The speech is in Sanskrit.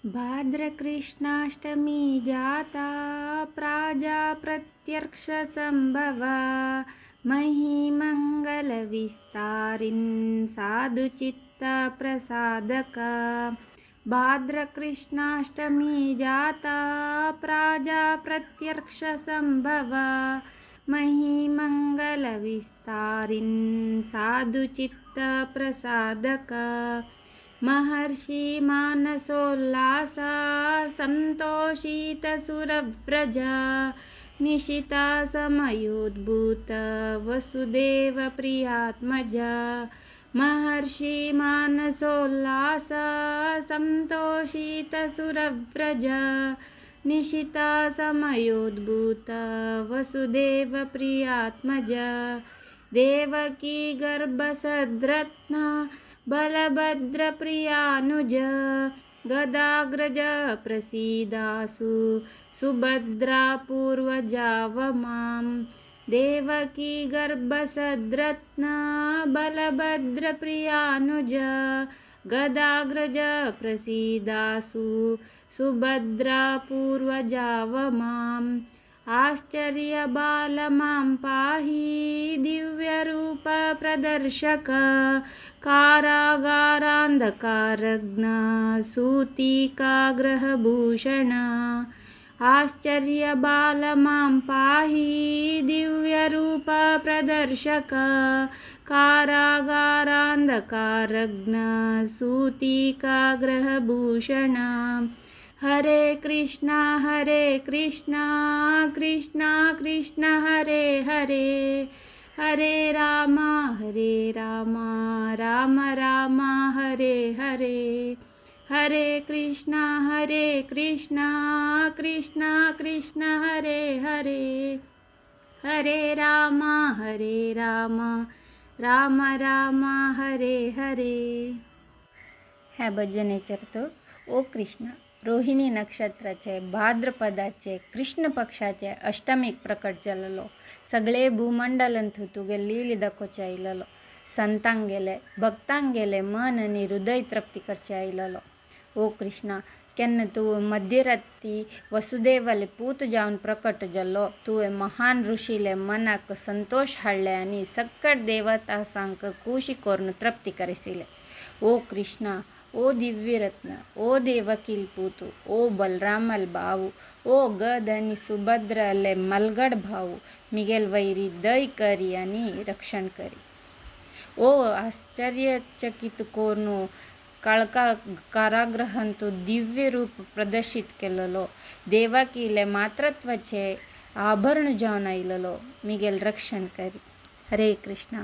भाद्रकृष्णाष्टमी जाता प्राजाप्रत्यर्क्षसम्भवा महिमङ्गलविस्तारिन् साधुचित्तप्रसादका। भाद्रकृष्णाष्टमी जाता प्राजाप्रत्यर्क्षसम्भवा महिमङ्गलविस्तारिन् साधुचित्तप्रसादका। महर्षि मानसोल्लासा सन्तोषितसुरव्रजा निशिता समयोद्भूत वसुदेव प्रियात्मजा। महर्षि मानसोल्लासा सन्तोषितसुरव्रजा निशिता समयोद्भूत वसुदेव प्रियात्मजा। देवकी गर्भसद्रत्न बलभद्रप्रियानुज गदाग्रज प्रसीदासु सुभद्रा पूर्वजावमां। देवकी गर्भसद्रत्न बलभद्रप्रियानुज गदाग्रज प्रसीदासु सुभद्रा पूर्वजावमाम्। आश्चर्यबाल मां पाहि दिव्यरूप प्रदर्शक कारागारान्धकारघ्न सूतिकाग्रहभूषण। आश्चर्यबाल मां पाहि दिव्यरूप प्रदर्शक कारागारान्धकारघ्न सूतिकाग्रहभूषण। हरे कृष्णा कृष्णा कृष्णा हरे हरे, हरे राम राम राम हरे हरे। हरे कृष्णा कृष्णा कृष्णा हरे हरे, हरे राम राम राम हरे हरे। ह्या भजन चरतो ओ कृष्ण रोहिणी नक्षत्राचे भाद्रपदाचे कृष्ण पक्षाचे अष्टमीक प्रकट जाल्लो। सगळे भूमंडलन तुगे लीली दाखोवचे आयिल्लो। संतांक गेले भक्तांक गेले मन आनी हृदय तृप्ती करचे आयिल्लो। ओ कृष्णा केन्ना तुवें मध्यराती वसुदेवाले पूत जावन प्रकट जाल्लो। तुवें महान ऋषीले मनाक संतोष हाडले आनी सक्कट देवतासांक खुशी करून तृप्ती करिसिले। ओ कृष्णा ओ दिव्यरत्न ओ देवकील पूतु ओ बलरामल बावु ओ गद आनी सुभद्रले मलगड भावु मिगेल वैरी दय करी आनी रक्षण करी। ओ आश्चर्यचकित कोरून काळका कारागृहांतू दिव्य रूप प्रदर्शित केलेलो। देवकीले मातृत्वाचे आभरण जावन आयिल्लो मिगेल रक्षण करी। हरे कृष्णा।